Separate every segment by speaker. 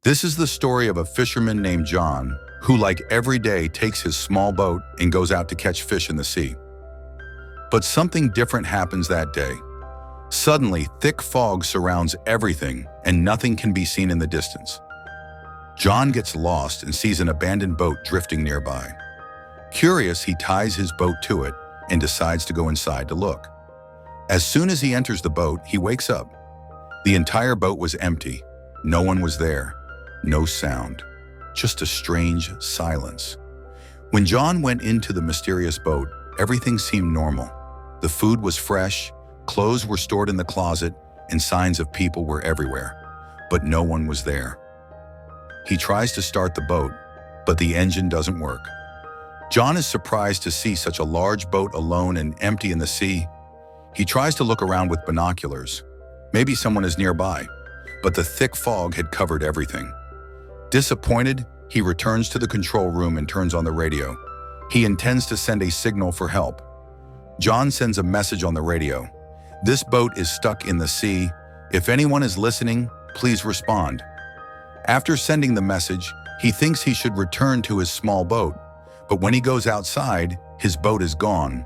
Speaker 1: This is the story of a fisherman named John, who like every day takes his small boat and goes out to catch fish in the sea. But something different happens that day. Suddenly, thick fog surrounds everything and nothing can be seen in the distance. John gets lost and sees an abandoned boat drifting nearby. Curious, he ties his boat to it and decides to go inside to look. As soon as he enters the boat, he wakes up. The entire boat was empty. No one was there. No sound. Just a strange silence. When John went into the mysterious boat, everything seemed normal. The food was fresh, clothes were stored in the closet, and signs of people were everywhere. But no one was there. He tries to start the boat, but the engine doesn't work. John is surprised to see such a large boat alone and empty in the sea. He tries to look around with binoculars. Maybe someone is nearby, but the thick fog had covered everything. Disappointed, he returns to the control room and turns on the radio. He intends to send a signal for help. John sends a message on the radio. "This boat is stuck in the sea. If anyone is listening, please respond." After sending the message, he thinks he should return to his small boat, but when he goes outside, his boat is gone.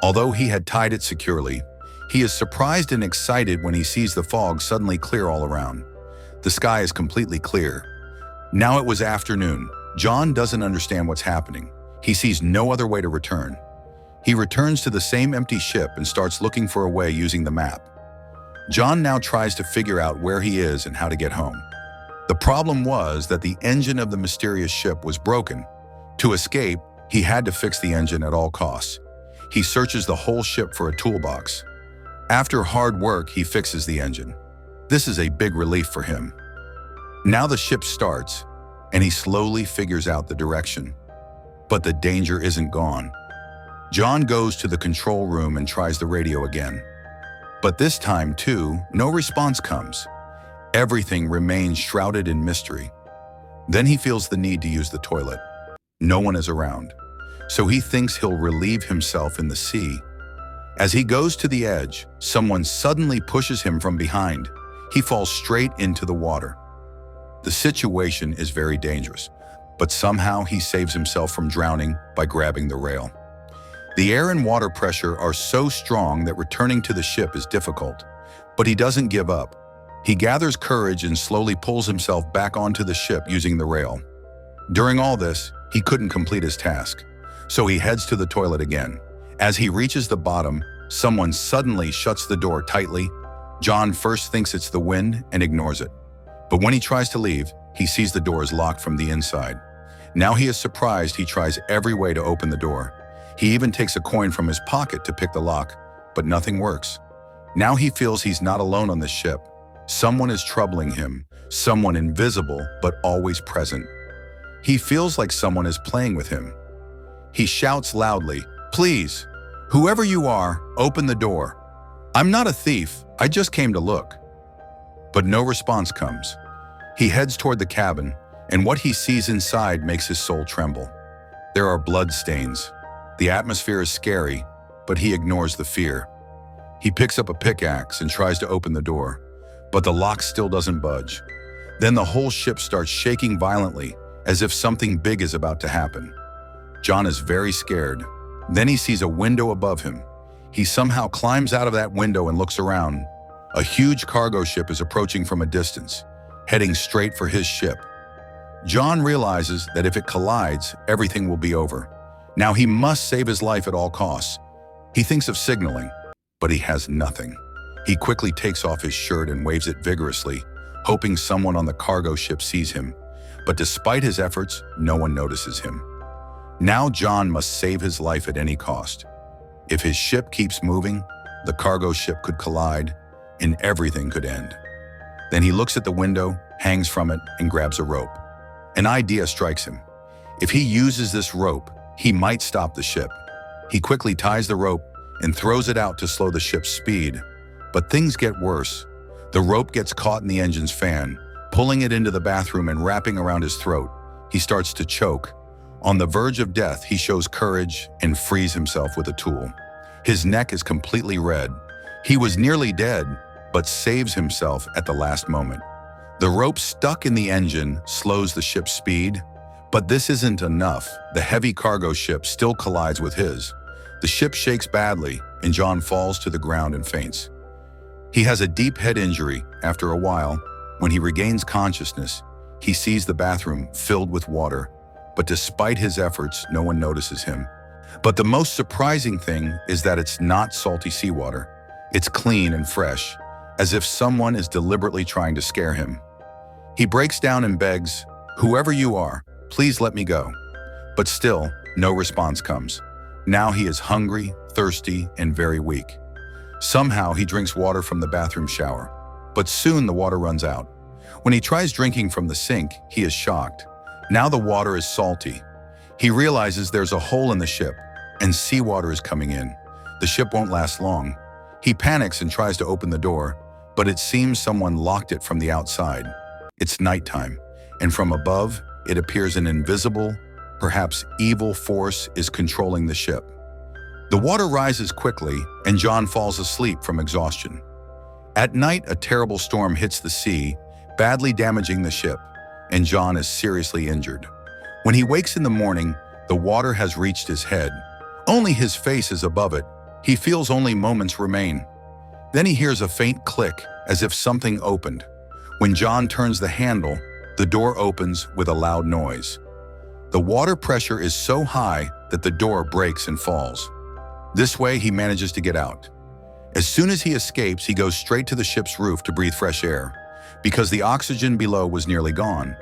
Speaker 1: Although he had tied it securely, he is surprised and excited when he sees the fog suddenly clear all around. The sky is completely clear. Now it was afternoon. John doesn't understand what's happening. He sees no other way to return. He returns to the same empty ship and starts looking for a way using the map. John now tries to figure out where he is and how to get home. The problem was that the engine of the mysterious ship was broken. To escape, he had to fix the engine at all costs. He searches the whole ship for a toolbox. After hard work, he fixes the engine. This is a big relief for him. Now the ship starts, and he slowly figures out the direction. But the danger isn't gone. John goes to the control room and tries the radio again. But this time, too, no response comes. Everything remains shrouded in mystery. Then he feels the need to use the toilet. No one is around, so he thinks he'll relieve himself in the sea. As he goes to the edge, someone suddenly pushes him from behind. He falls straight into the water. The situation is very dangerous, but somehow he saves himself from drowning by grabbing the rail. The air and water pressure are so strong that returning to the ship is difficult, but he doesn't give up. He gathers courage and slowly pulls himself back onto the ship using the rail. During all this, he couldn't complete his task, so he heads to the toilet again. As he reaches the bottom, someone suddenly shuts the door tightly. John first thinks it's the wind and ignores it. But when he tries to leave, he sees the door is locked from the inside. Now he is surprised. He tries every way to open the door. He even takes a coin from his pocket to pick the lock, but nothing works. Now he feels he's not alone on the ship. Someone is troubling him, someone invisible but always present. He feels like someone is playing with him. He shouts loudly, "Please, whoever you are, open the door. I'm not a thief, I just came to look." But no response comes. He heads toward the cabin, and what he sees inside makes his soul tremble. There are blood stains. The atmosphere is scary, but he ignores the fear. He picks up a pickaxe and tries to open the door, but the lock still doesn't budge. Then the whole ship starts shaking violently, as if something big is about to happen. John is very scared. Then he sees a window above him. He somehow climbs out of that window and looks around. A huge cargo ship is approaching from a distance, heading straight for his ship. John realizes that if it collides, everything will be over. Now he must save his life at all costs. He thinks of signaling, but he has nothing. He quickly takes off his shirt and waves it vigorously, hoping someone on the cargo ship sees him. But despite his efforts, no one notices him. Now John must save his life at any cost. If his ship keeps moving, the cargo ship could collide, and everything could end. Then he looks at the window, hangs from it, and grabs a rope. An idea strikes him. If he uses this rope, he might stop the ship. He quickly ties the rope and throws it out to slow the ship's speed. But things get worse. The rope gets caught in the engine's fan, pulling it into the bathroom and wrapping around his throat. He starts to choke. On the verge of death, he shows courage and frees himself with a tool. His neck is completely red. He was nearly dead, but saves himself at the last moment. The rope stuck in the engine slows the ship's speed, but this isn't enough. The heavy cargo ship still collides with his. The ship shakes badly, and John falls to the ground and faints. He has a deep head injury. After a while, when he regains consciousness, he sees the bathroom filled with water, but despite his efforts, no one notices him. But the most surprising thing is that it's not salty seawater. It's clean and fresh, as if someone is deliberately trying to scare him. He breaks down and begs, "Whoever you are, please let me go." But still, no response comes. Now he is hungry, thirsty, and very weak. Somehow he drinks water from the bathroom shower, but soon the water runs out. When he tries drinking from the sink, he is shocked. Now the water is salty. He realizes there's a hole in the ship, and seawater is coming in. The ship won't last long. He panics and tries to open the door, but it seems someone locked it from the outside. It's nighttime, and from above, it appears an invisible, perhaps evil force is controlling the ship. The water rises quickly, and John falls asleep from exhaustion. At night, a terrible storm hits the sea, badly damaging the ship, and John is seriously injured. When he wakes in the morning, the water has reached his head. Only his face is above it. He feels only moments remain. Then he hears a faint click, as if something opened. When John turns the handle, the door opens with a loud noise. The water pressure is so high that the door breaks and falls. This way, he manages to get out. As soon as he escapes, he goes straight to the ship's roof to breathe fresh air, because the oxygen below was nearly gone.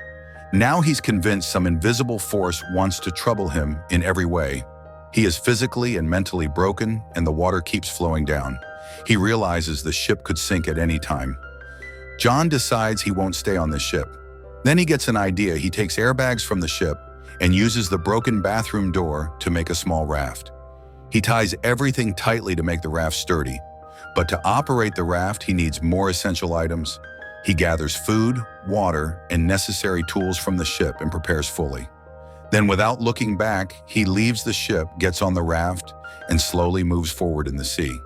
Speaker 1: Now he's convinced some invisible force wants to trouble him in every way. He is physically and mentally broken, and the water keeps flowing down. He realizes the ship could sink at any time. John decides he won't stay on this ship. Then he gets an idea. He takes airbags from the ship and uses the broken bathroom door to make a small raft. He ties everything tightly to make the raft sturdy. But to operate the raft, he needs more essential items. He gathers food, water, and necessary tools from the ship and prepares fully. Then, without looking back, he leaves the ship, gets on the raft, and slowly moves forward in the sea.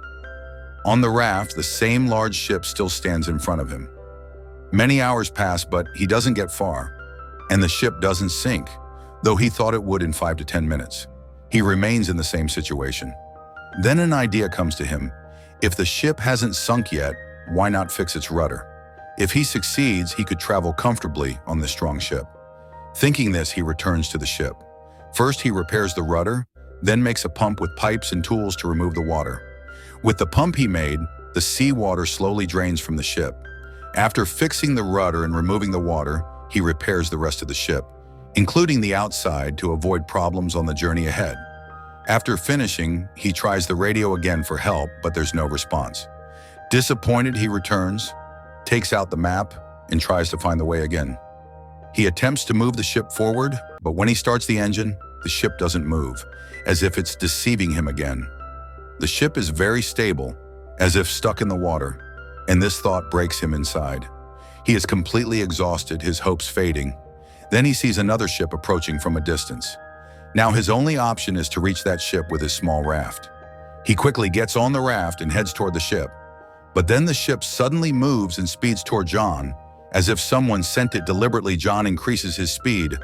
Speaker 1: On the raft, the same large ship still stands in front of him. Many hours pass, but he doesn't get far, and the ship doesn't sink, though he thought it would in 5 to 10 minutes. He remains in the same situation. Then an idea comes to him. If the ship hasn't sunk yet, why not fix its rudder? If he succeeds, he could travel comfortably on this strong ship. Thinking this, he returns to the ship. First, he repairs the rudder, then makes a pump with pipes and tools to remove the water. With the pump he made, the seawater slowly drains from the ship. After fixing the rudder and removing the water, he repairs the rest of the ship, including the outside, to avoid problems on the journey ahead. After finishing, he tries the radio again for help, but there's no response. Disappointed, he returns, takes out the map, and tries to find the way again. He attempts to move the ship forward, but when he starts the engine, the ship doesn't move, as if it's deceiving him again. The ship is very stable, as if stuck in the water, and this thought breaks him inside. He is completely exhausted, his hopes fading. Then he sees another ship approaching from a distance. Now his only option is to reach that ship with his small raft. He quickly gets on the raft and heads toward the ship. But then the ship suddenly moves and speeds toward John, as if someone sent it deliberately. John increases his speed,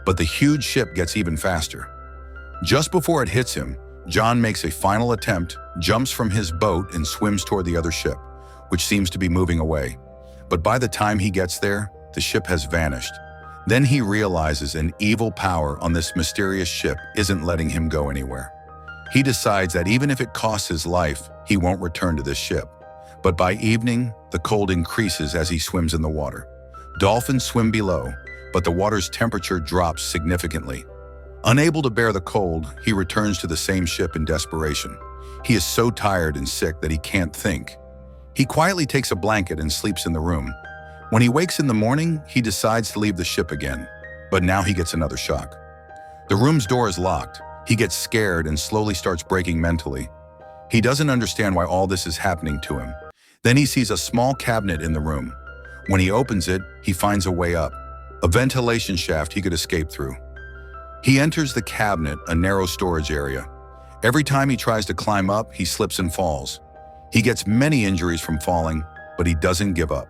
Speaker 1: but the huge ship gets even faster. Just before it hits him, John makes a final attempt, jumps from his boat, and swims toward the other ship, which seems to be moving away. But by the time he gets there, the ship has vanished. Then he realizes an evil power on this mysterious ship isn't letting him go anywhere. He decides that even if it costs his life, he won't return to this ship. But by evening, the cold increases as he swims in the water. Dolphins swim below, but the water's temperature drops significantly. Unable to bear the cold, he returns to the same ship in desperation. He is so tired and sick that he can't think. He quietly takes a blanket and sleeps in the room. When he wakes in the morning, he decides to leave the ship again, but now he gets another shock. The room's door is locked. He gets scared and slowly starts breaking mentally. He doesn't understand why all this is happening to him. Then he sees a small cabinet in the room. When he opens it, he finds a way up, a ventilation shaft he could escape through. He enters the cabinet, a narrow storage area. Every time he tries to climb up, he slips and falls. He gets many injuries from falling, but he doesn't give up.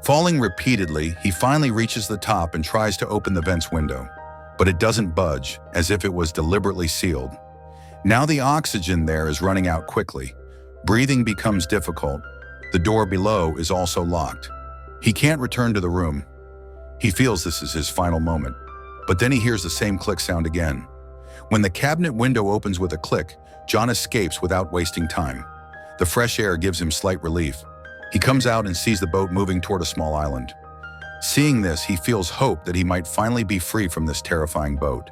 Speaker 1: Falling repeatedly, he finally reaches the top and tries to open the vent's window, but it doesn't budge, as if it was deliberately sealed. Now the oxygen there is running out quickly. Breathing becomes difficult. The door below is also locked. He can't return to the room. He feels this is his final moment, but then he hears the same click sound again. When the cabinet window opens with a click, John escapes without wasting time. The fresh air gives him slight relief. He comes out and sees the boat moving toward a small island. Seeing this, he feels hope that he might finally be free from this terrifying boat.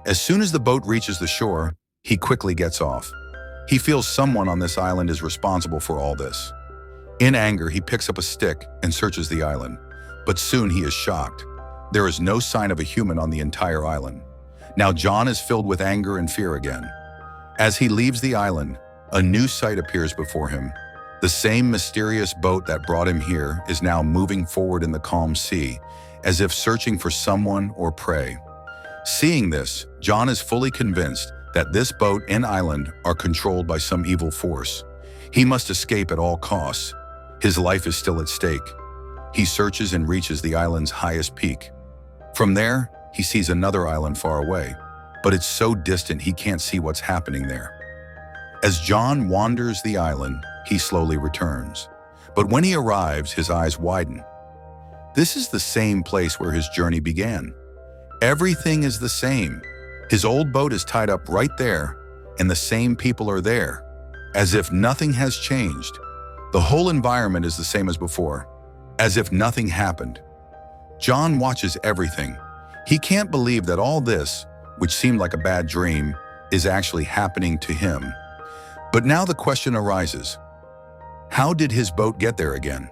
Speaker 1: As soon as the boat reaches the shore, he quickly gets off. He feels someone on this island is responsible for all this. In anger, he picks up a stick and searches the island, but soon he is shocked. There is no sign of a human on the entire island. Now John is filled with anger and fear again. As he leaves the island, a new sight appears before him. The same mysterious boat that brought him here is now moving forward in the calm sea, as if searching for someone or prey. Seeing this, John is fully convinced that this boat and island are controlled by some evil force. He must escape at all costs. His life is still at stake. He searches and reaches the island's highest peak. From there, he sees another island far away, but it's so distant he can't see what's happening there. As John wanders the island, he slowly returns. But when he arrives, his eyes widen. This is the same place where his journey began. Everything is the same. His old boat is tied up right there, and the same people are there, as if nothing has changed. The whole environment is the same as before, as if nothing happened. John watches everything. He can't believe that all this, which seemed like a bad dream, is actually happening to him. But now the question arises, how did his boat get there again?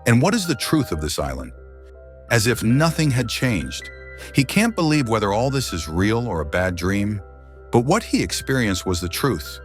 Speaker 1: And what is the truth of this island? As if nothing had changed. He can't believe whether all this is real or a bad dream, but what he experienced was the truth.